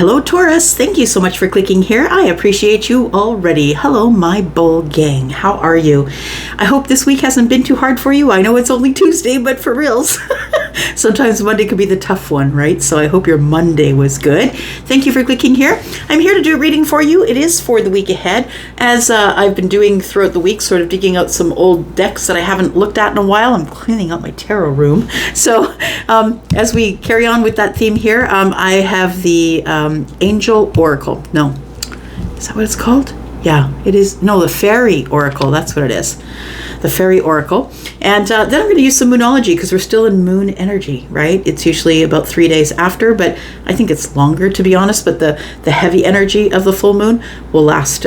Hello, Taurus. Thank you so much for clicking here. I appreciate you already. Hello, my bull gang. How are you? I hope this week hasn't been too hard for you. I know it's only Tuesday, but for reals. Sometimes Monday could be the tough one, right? So I hope your Monday was good. Thank you for clicking here. I'm here to do a reading for you. It is for the week ahead, as I've been doing throughout the week, sort of digging out some old decks that I haven't looked at in a while. I'm cleaning out my tarot room. So as we carry on with that theme here, I have the Angel Oracle. No, is that what it's called? Yeah, it is. No, the Fairy Oracle. That's what it is. The Fairy Oracle. And then I'm going to use some Moonology because we're still in moon energy, right? It's usually about 3 days after, but I think it's longer, to be honest. But the heavy energy of the full moon will last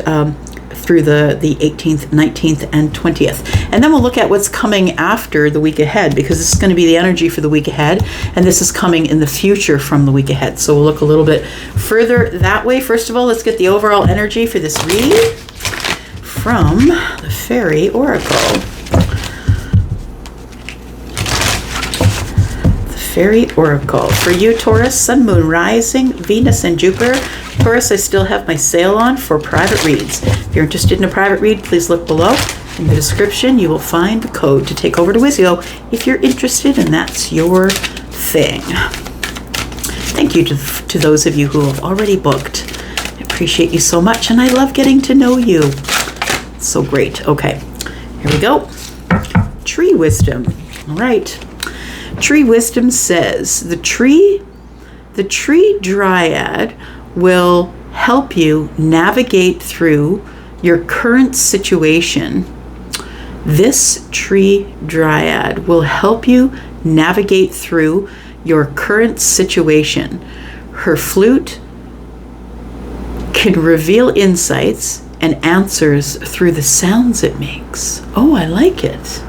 through the 18th, 19th, and 20th. And then we'll look at what's coming after the week ahead, because this is going to be the energy for the week ahead, and this is coming in the future from the week ahead. So we'll look a little bit further that way. First of all, let's get the overall energy for this reading from the Fairy Oracle. The Fairy Oracle. For you, Taurus, Sun, Moon, Rising, Venus, and Jupiter. Taurus, I still have my sale on for private reads. If you're interested in a private read, please look below. In the description, you will find the code to take over to Wizio if you're interested and that's your thing. Thank you to those of you who have already booked. I appreciate you so much, and I love getting to know you. It's so great. Okay, here we go. Tree wisdom. All right. Tree wisdom says the tree dryad will help you navigate through your current situation. This tree dryad will help you navigate through your current situation. Her flute can reveal insights and answers through the sounds it makes. Oh, I like it.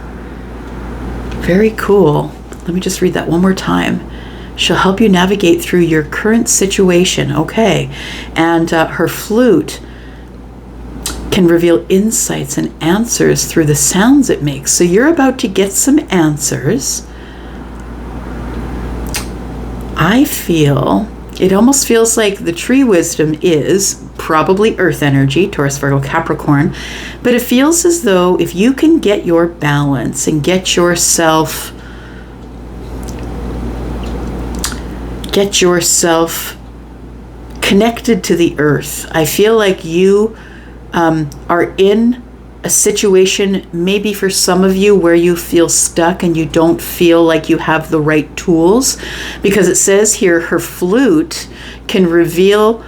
Very cool. Let me just read that one more time. She'll help you navigate through your current situation. Okay. And her flute can reveal insights and answers through the sounds it makes. So you're about to get some answers. I feel, it almost feels like the tree wisdom is probably earth energy, Taurus, Virgo, Capricorn, but it feels as though if you can get your balance and get yourself connected to the earth. I feel like you are in a situation, maybe for some of you, where you feel stuck and you don't feel like you have the right tools, because it says here her flute can reveal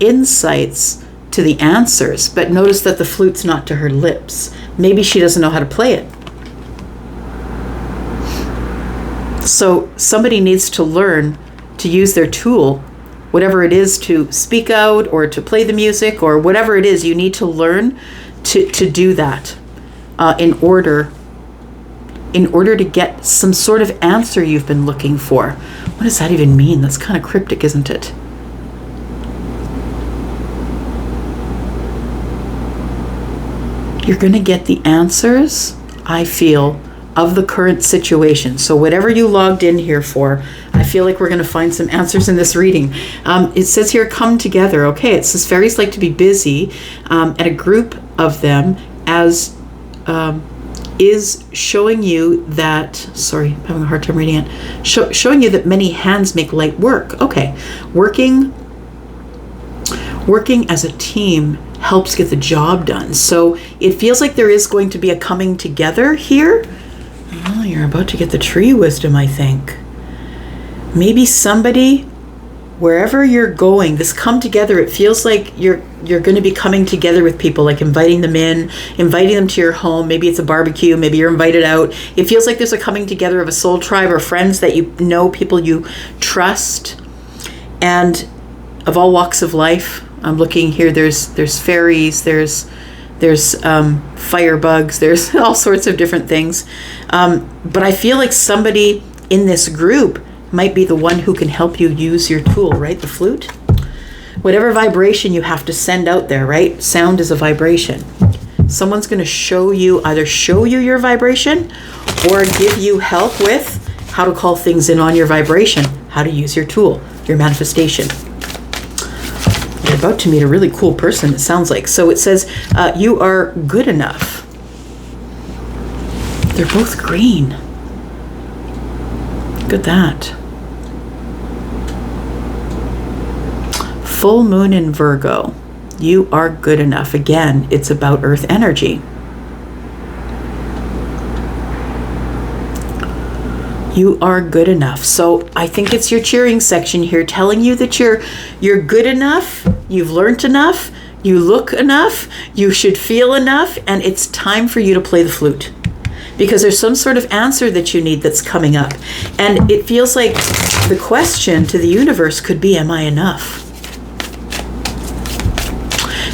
insights to the answers, but notice that the flute's not to her lips. Maybe she doesn't know how to play it. So somebody needs to learn to use their tool, whatever it is, to speak out or to play the music or whatever it is. You need to learn to do that in order to get some sort of answer you've been looking for. What does that even mean? That's kind of cryptic, isn't it? You're going to get the answers, I feel, of the current situation. So whatever you logged in here for, I feel like we're going to find some answers in this reading. It says here, come together. Okay, it says fairies like to be busy, and a group of them as is showing you that, sorry, I'm having a hard time reading it, showing you that many hands make light work. Okay, working as a team helps get the job done. So it feels like there is going to be a coming together here. Oh, you're about to get the tree wisdom, I think. Maybe somebody, wherever you're going, this come together, it feels like you're going to be coming together with people, like inviting them in, inviting them to your home. Maybe it's a barbecue. Maybe you're invited out. It feels like there's a coming together of a soul tribe or friends that you know, people you trust, and of all walks of life. I'm looking here. There's fairies. There's firebugs, there's all sorts of different things. But I feel like somebody in this group might be the one who can help you use your tool, right? The flute. Whatever vibration you have to send out there, right? Sound is a vibration. Someone's going to either show you your vibration or give you help with how to call things in on your vibration, how to use your tool, your manifestation. You're about to meet a really cool person, it sounds like. So it says, you are good enough. They're both green. Look at that. Full moon in Virgo. You are good enough. Again, it's about earth energy. You are good enough. So I think it's your cheering section here telling you that you're good enough, you've learned enough, you look enough, you should feel enough, and it's time for you to play the flute. Because there's some sort of answer that you need that's coming up. And it feels like the question to the universe could be, am I enough?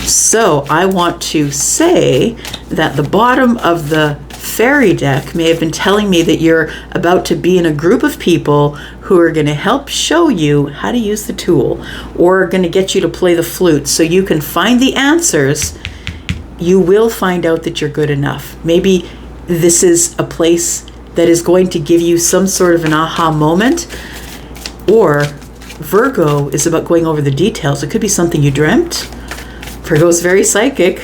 So I want to say that the bottom of the fairy deck may have been telling me that you're about to be in a group of people who are going to help show you how to use the tool, or are going to get you to play the flute so you can find the answers. You will find out that you're good enough. Maybe this is a place that is going to give you some sort of an aha moment, or Virgo is about going over the details. It could be something you dreamt. Virgo's very psychic,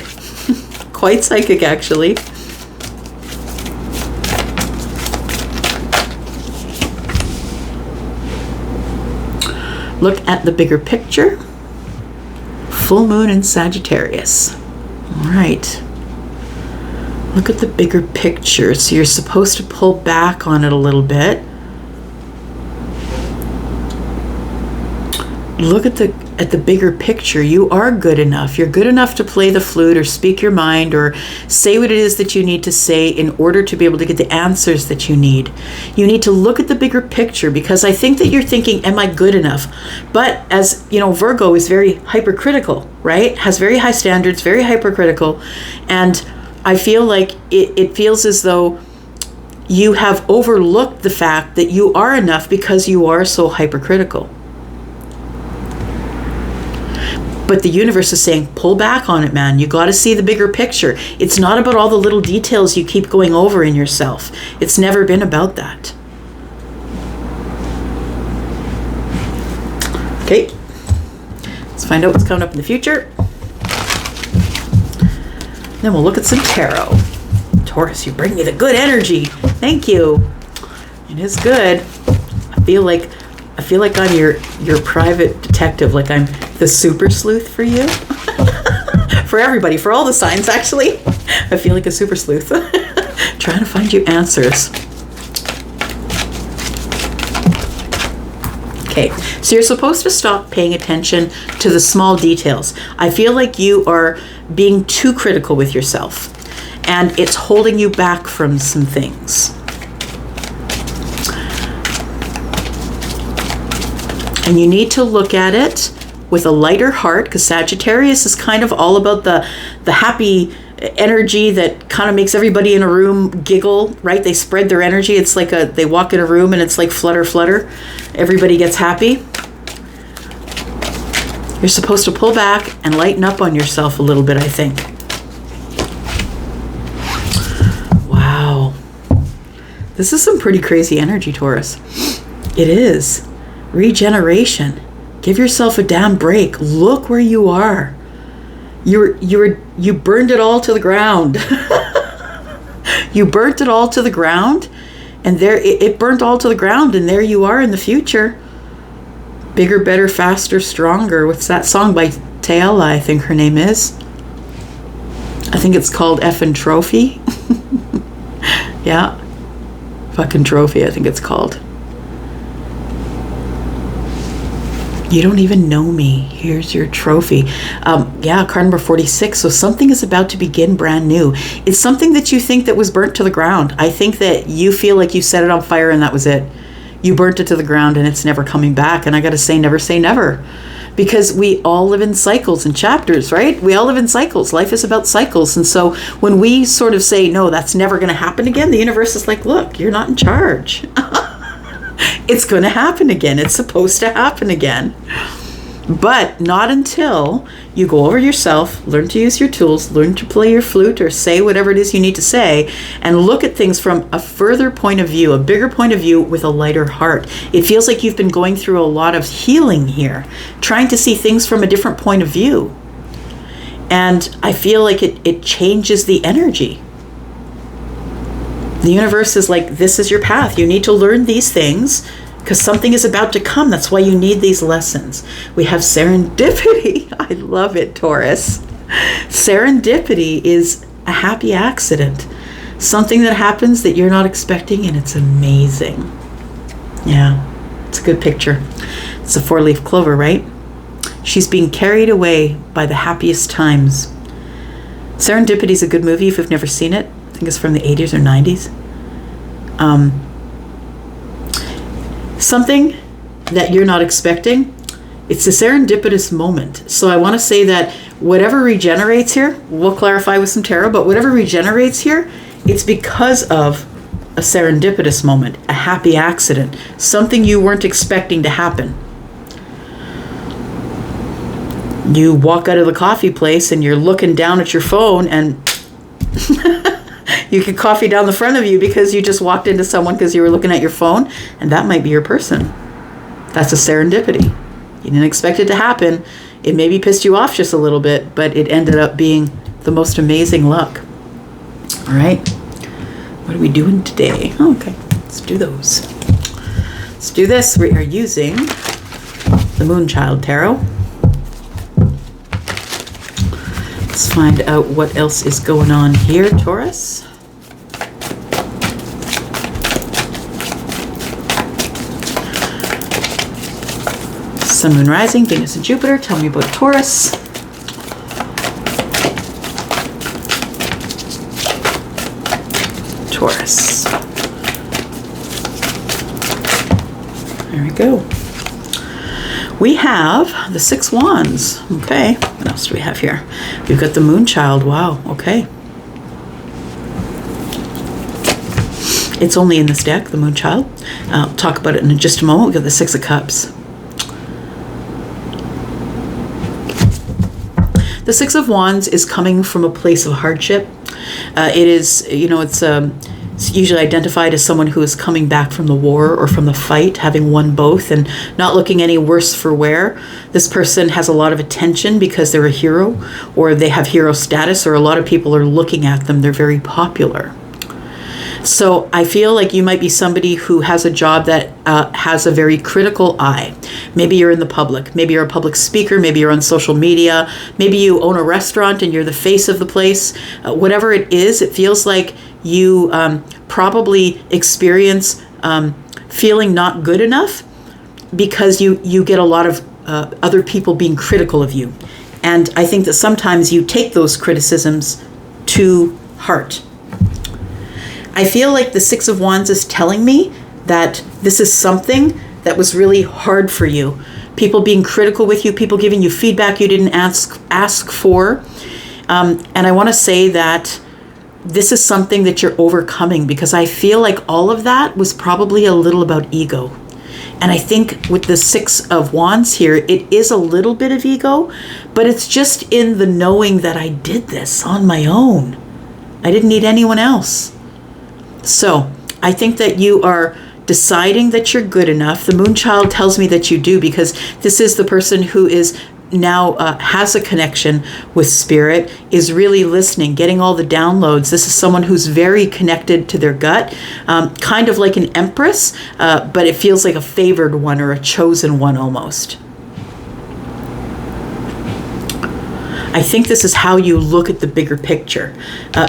quite psychic actually. Look at the bigger picture. Full moon in Sagittarius. All right. Look at the bigger picture. So you're supposed to pull back on it a little bit. Look at the bigger picture. You are good enough. You're good enough to play the flute or speak your mind or say what it is that you need to say in order to be able to get the answers that you need. You need to look at the bigger picture, because I think that you're thinking, am I good enough? But as you know, Virgo is very hypercritical, right? Has very high standards, very hypercritical. And I feel like it feels as though you have overlooked the fact that you are enough because you are so hypercritical. But the universe is saying, pull back on it, man. You got to see the bigger picture. It's not about all the little details you keep going over in yourself. It's never been about that. Okay. Let's find out what's coming up in the future. Then we'll look at some tarot. Taurus, you bring me the good energy. Thank you. It is good. I feel like I'm your private detective, like I'm the super sleuth for you. For everybody, for all the signs, actually. I feel like a super sleuth. Trying to find you answers. Okay, so you're supposed to stop paying attention to the small details. I feel like you are being too critical with yourself, and it's holding you back from some things. And you need to look at it with a lighter heart, because Sagittarius is kind of all about the happy energy that kind of makes everybody in a room giggle, right? They spread their energy. It's like they walk in a room and it's like flutter, flutter. Everybody gets happy. You're supposed to pull back and lighten up on yourself a little bit, I think. Wow. This is some pretty crazy energy, Taurus. It is. Regeneration. Give yourself a damn break. Look where you are. You burned it all to the ground. You burnt it all to the ground, and there it burnt all to the ground, and there you are in the future. Bigger, better, faster, stronger. What's that song by Taylor? I think her name is. I think it's called Effin' Trophy. Yeah. Fucking Trophy, I think it's called. You don't even know me. Here's your trophy. Yeah, card number 46. So something is about to begin brand new. It's something that you think that was burnt to the ground. I think that you feel like you set it on fire and that was it. You burnt it to the ground and it's never coming back. And I got to say never. Because we all live in cycles and chapters, right? We all live in cycles. Life is about cycles. And so when we sort of say, no, that's never going to happen again, the universe is like, look, you're not in charge. It's going to happen again. It's supposed to happen again. But not until you go over yourself, learn to use your tools, learn to play your flute or say whatever it is you need to say, and look at things from a further point of view, a bigger point of view with a lighter heart. It feels like you've been going through a lot of healing here, trying to see things from a different point of view. And I feel like it changes the energy. The universe is like, this is your path. You need to learn these things because something is about to come. That's why you need these lessons. We have serendipity. I love it, Taurus. Serendipity is a happy accident. Something that happens that you're not expecting, and it's amazing. Yeah, it's a good picture. It's a 4-leaf clover, right? She's being carried away by the happiest times. Serendipity is a good movie if you've never seen it. I think it's from the 80s or 90s. Something that you're not expecting, it's a serendipitous moment. So I want to say that whatever regenerates here, we'll clarify with some tarot, but whatever regenerates here, it's because of a serendipitous moment, a happy accident, something you weren't expecting to happen. You walk out of the coffee place and you're looking down at your phone and you get coffee down the front of you because you just walked into someone because you were looking at your phone, and that might be your person. That's a serendipity. You didn't expect it to happen. It maybe pissed you off just a little bit, but it ended up being the most amazing luck. All right. What are we doing today? Oh, okay. Let's do those. Let's do this. We are using the Moonchild Tarot. Let's find out what else is going on here, Taurus. Sun, Moon, Rising, Venus, and Jupiter. Tell me about Taurus. Taurus. There we go. We have the 6 Wands. Okay. What else do we have here? We've got the Moonchild. Wow. Okay. It's only in this deck, the Moonchild. I'll talk about it in just a moment. We've got the 6 of Cups. The 6 of Wands is coming from a place of hardship. It is, it's usually identified as someone who is coming back from the war or from the fight, having won both and not looking any worse for wear. This person has a lot of attention because they're a hero, or they have hero status, or a lot of people are looking at them. They're very popular. So I feel like you might be somebody who has a job that has a very critical eye. Maybe you're in the public. Maybe you're a public speaker. Maybe you're on social media. Maybe you own a restaurant and you're the face of the place. Whatever it is, it feels like you probably experience feeling not good enough because you get a lot of other people being critical of you. And I think that sometimes you take those criticisms to heart. I feel like the 6 of Wands is telling me that this is something that was really hard for you. People being critical with you, people giving you feedback you didn't ask for. And I want to say that this is something that you're overcoming, because I feel like all of that was probably a little about ego. And I think with the 6 of Wands here, it is a little bit of ego, but it's just in the knowing that I did this on my own. I didn't need anyone else. So I think that you are deciding that you're good enough. The Moonchild tells me that you do, because this is the person who is now has a connection with spirit, is really listening, getting all the downloads. This is someone who's very connected to their gut, kind of like an empress, but it feels like a favored one or a chosen one almost. I think this is how you look at the bigger picture,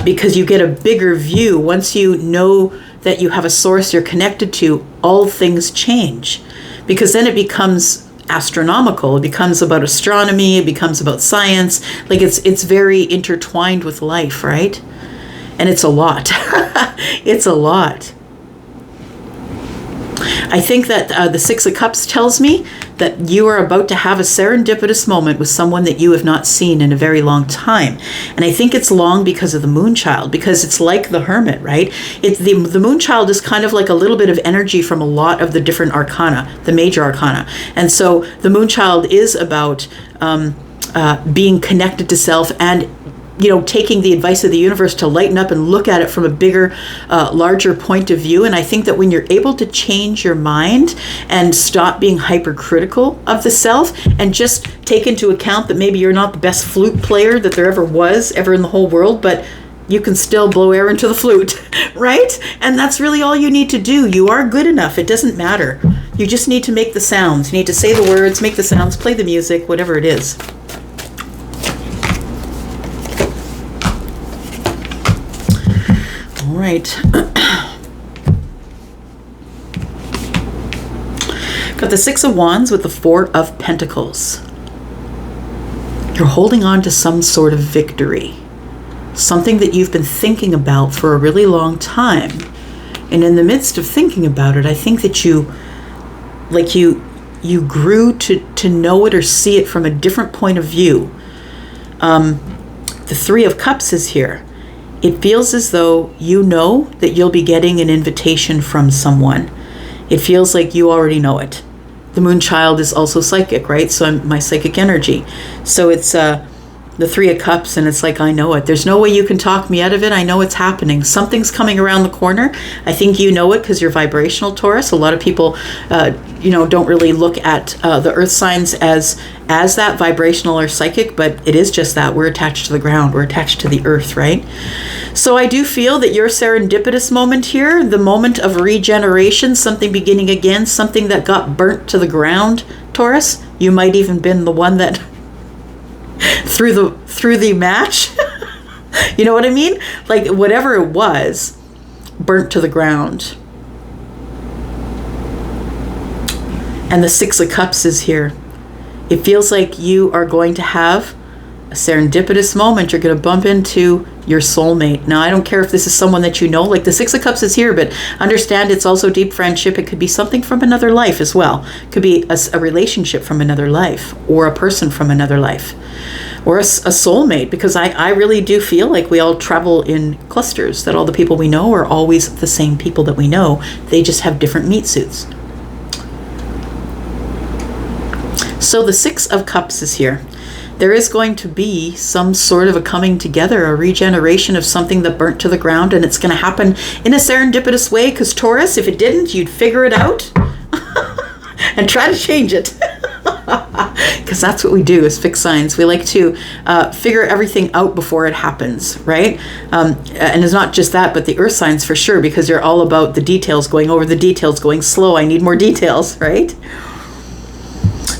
because you get a bigger view. Once you know that you have a source you're connected to, all things change, because then it becomes astronomical. It becomes about astronomy. It becomes about science. Like it's very intertwined with life, right? And it's a lot. It's a lot. I think that the Six of Cups tells me that you are about to have a serendipitous moment with someone that you have not seen in a very long time. And I think it's long because of the Moonchild, because it's like the Hermit, right? The Moonchild is kind of like a little bit of energy from a lot of the different arcana, the major arcana. And so the Moonchild is about being connected to self and taking the advice of the universe to lighten up and look at it from a bigger, larger point of view. And I think that when you're able to change your mind and stop being hypercritical of the self and just take into account that maybe you're not the best flute player that there ever was, ever in the whole world, but you can still blow air into the flute, right? And that's really all you need to do. You are good enough. It doesn't matter. You just need to make the sounds. You need to say the words, make the sounds, play the music, whatever it is. All right. Got the Six of Wands with the Four of Pentacles. You're holding on to some sort of victory. Something that you've been thinking about for a really long time. And in the midst of thinking about it, I think that you grew to know it or see it from a different point of view. The Three of Cups is here. It feels as though you know that you'll be getting an invitation from someone. It feels like you already know it. The Moonchild is also psychic, right? So I'm my psychic energy. So it's the Three of Cups, and it's like, I know it. There's no way you can talk me out of it. I know it's happening. Something's coming around the corner. I think you know it because you're vibrational, Taurus. A lot of people, don't really look at the earth signs as that vibrational or psychic, but it is just that. We're attached to the ground. We're attached to the earth, right? So I do feel that your serendipitous moment here, the moment of regeneration, something beginning again, something that got burnt to the ground, Taurus, you might even been the one that through the match. You know what I mean? Like whatever it was, burnt to the ground. And the Six of Cups is here. It feels like you are going to have a serendipitous moment. You're going to bump into your soulmate. Now, I don't care if this is someone that you know, like the Six of Cups is here, but understand it's also deep friendship. It could be something from another life as well. It could be a relationship from another life, or a person from another life, or a soulmate, because I really do feel like we all travel in clusters, that all the people we know are always the same people that we know. They just have different meat suits. So the Six of Cups is here. There is going to be some sort of a coming together, a regeneration of something that burnt to the ground, and it's going to happen in a serendipitous way, because Taurus, if it didn't, you'd figure it out and try to change it. Because that's what we do as fixed signs. We like to figure everything out before it happens, right? And it's not just that, but the earth signs for sure, because you're all about the details, going over the details, going slow. I need more details, right?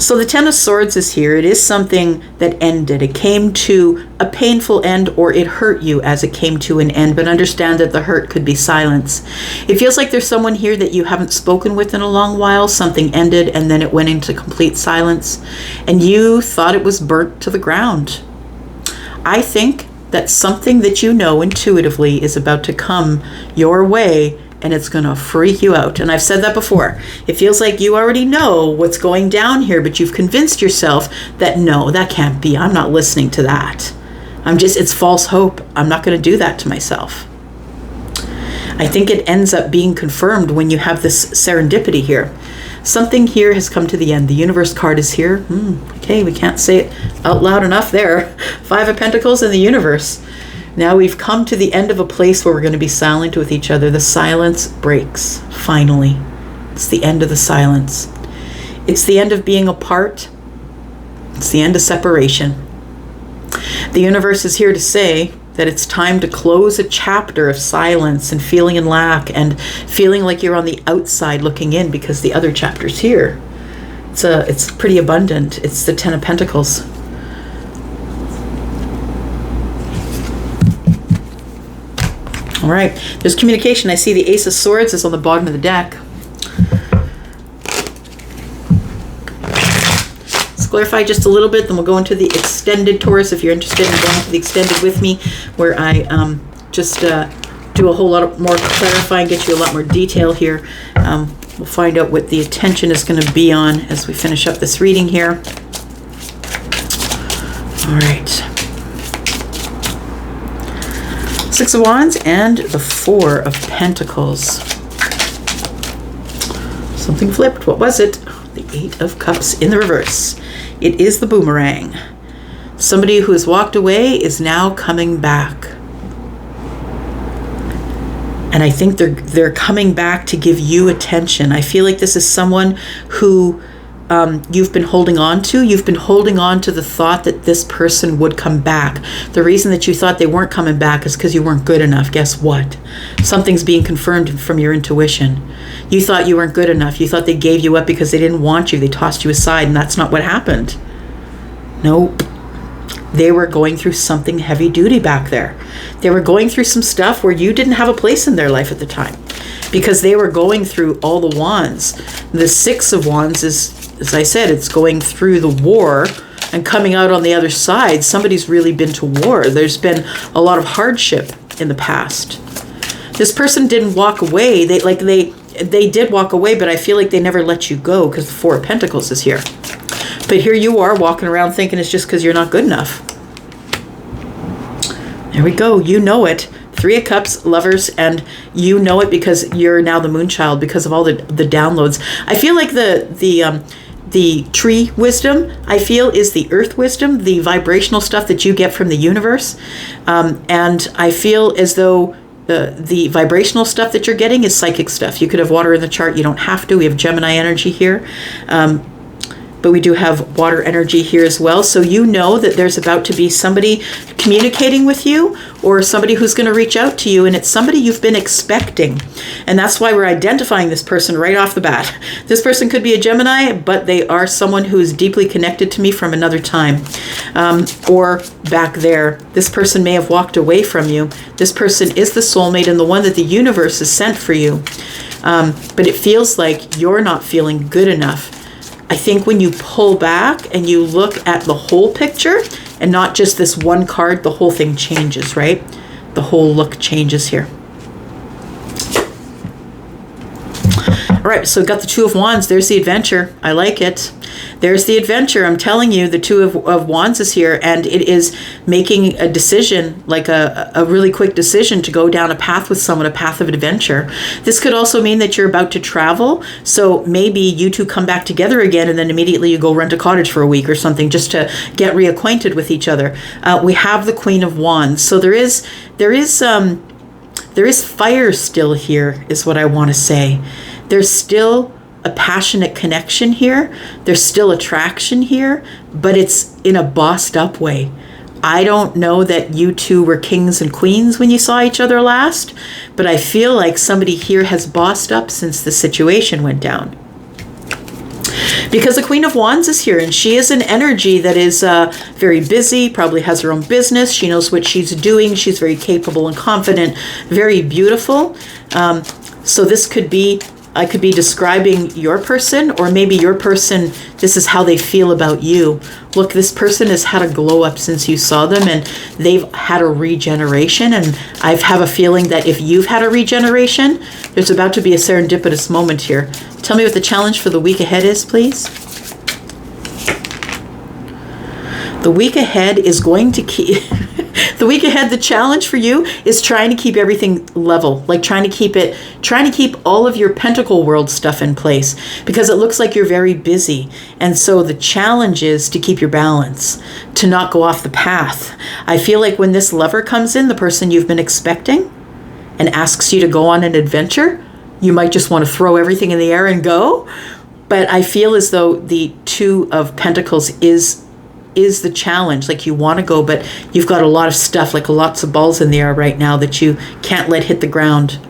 So the Ten of Swords is here. It is something that ended. It came to a painful end, or it hurt you as it came to an end. But understand that the hurt could be silence. It feels like there's someone here that you haven't spoken with in a long while. Something ended and then it went into complete silence. And you thought it was burnt to the ground. I think that something that you know intuitively is about to come your way, and it's going to freak you out. And I've said that before. It feels like you already know what's going down here, but you've convinced yourself that no, that can't be. I'm not listening to that. It's false hope. I'm not going to do that to myself. I think it ends up being confirmed when you have this serendipity here. Something here has come to the end. The Universe card is here. Okay, we can't say it out loud enough there. Five of Pentacles in the Universe. Now we've come to the end of a place where we're going to be silent with each other. The silence breaks, finally. It's the end of the silence. It's the end of being apart. It's the end of separation. The universe is here to say that it's time to close a chapter of silence and feeling in lack and feeling like you're on the outside looking in, because the other chapter's here. It's pretty abundant. It's the Ten of Pentacles. All right, there's communication. I see the Ace of Swords is on the bottom of the deck. Let's clarify just a little bit, then we'll go into the extended, Taurus, if you're interested in going to the extended with me, where I just do a whole lot more clarifying, get you a lot more detail here. We'll find out what the attention is going to be on as we finish up this reading here. All right. Six of Wands and the Four of Pentacles. Something flipped. What was it? The Eight of Cups in the reverse. It is the boomerang. Somebody who has walked away is now coming back. And I think they're coming back to give you attention. I feel like this is someone who you've been holding on to. You've been holding on to the thought that this person would come back. The reason that you thought they weren't coming back is because you weren't good enough. Guess what? Something's being confirmed from your intuition. You thought you weren't good enough. You thought they gave you up because they didn't want you. They tossed you aside, and that's not what happened. Nope. They were going through something heavy duty back there. They were going through some stuff where you didn't have a place in their life at the time, because they were going through all the wands. The Six of Wands is, as I said, it's going through the war and coming out on the other side. Somebody's really been to war. There's been a lot of hardship in the past. This person didn't walk away. They did walk away, but I feel like they never let you go because the Four of Pentacles is here. But here you are walking around thinking it's just because you're not good enough. There we go. You know it. Three of Cups, Lovers, and you know it because you're now the Moonchild because of all the downloads. I feel like the tree wisdom, I feel, is the earth wisdom, the vibrational stuff that you get from the universe. And I feel as though the vibrational stuff that you're getting is psychic stuff. You could have water in the chart. You don't have to. We have Gemini energy here. But we do have water energy here as well. So you know that there's about to be somebody communicating with you, or somebody who's going to reach out to you, and it's somebody you've been expecting. And that's why we're identifying this person right off the bat. This person could be a Gemini, but they are someone who is deeply connected to me from another time, or back there. This person may have walked away from you. This person is the soulmate and the one that the universe has sent for you. But it feels like you're not feeling good enough. I think when you pull back and you look at the whole picture and not just this one card, the whole thing changes, right? The whole look changes here. All right, so got the Two of Wands. There's the adventure. I like it. There's the adventure. I'm telling you, the Two of Wands is here, and it is making a decision, like a really quick decision to go down a path with someone, a path of adventure. This could also mean that you're about to travel, so maybe you two come back together again, and then immediately you go rent a cottage for a week or something just to get reacquainted with each other. We have the Queen of Wands, so there is fire still here, is what I want to say. There's still a passionate connection here. There's still attraction here, but it's in a bossed up way. I don't know that you two were kings and queens when you saw each other last, but I feel like somebody here has bossed up since the situation went down. Because the Queen of Wands is here, and she is an energy that is very busy, probably has her own business. She knows what she's doing. She's very capable and confident, very beautiful. So this could be, I could be describing your person, or maybe your person, this is how they feel about you. Look, this person has had a glow up since you saw them, and they've had a regeneration. And I have a feeling that if you've had a regeneration, there's about to be a serendipitous moment here. Tell me what the challenge for the week ahead is, please. The week ahead is going to keep... The week ahead, the challenge for you is trying to keep everything level, like trying to keep all of your Pentacle world stuff in place, because it looks like you're very busy. And so the challenge is to keep your balance, to not go off the path. I feel like when this lover comes in, the person you've been expecting, and asks you to go on an adventure, you might just want to throw everything in the air and go. But I feel as though the Two of Pentacles is the challenge. Like, you want to go, but you've got a lot of stuff, like lots of balls in the air right now that you can't let hit the ground.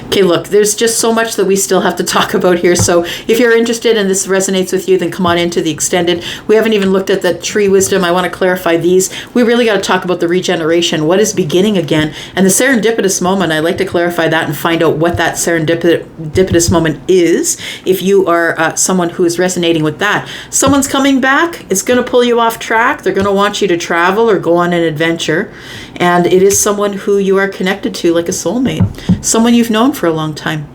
Okay, look, there's just so much that we still have to talk about here. So if you're interested and this resonates with you, then come on into the extended. We haven't even looked at the tree wisdom. I want to clarify these. We really got to talk about the regeneration. What is beginning again? And the serendipitous moment, I'd like to clarify that and find out what that serendipitous moment is. If you are someone who is resonating with that. Someone's coming back. It's going to pull you off track. They're going to want you to travel or go on an adventure. And it is someone who you are connected to, like a soulmate. Someone you've known for a long time.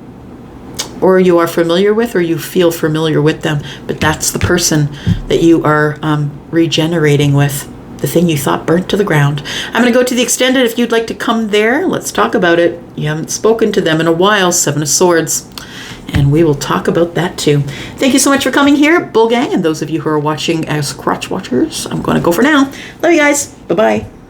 or you are familiar with, or you feel familiar with them, but that's the person that you are regenerating with, the thing you thought burnt to the ground. I'm going to go to the extended. If you'd like to come there, let's talk about it. You haven't spoken to them in a while, Seven of Swords. And we will talk about that too. Thank you so much for coming here, Bull Gang, and those of you who are watching as crotch watchers. I'm going to go for now. Love you guys. Bye-bye.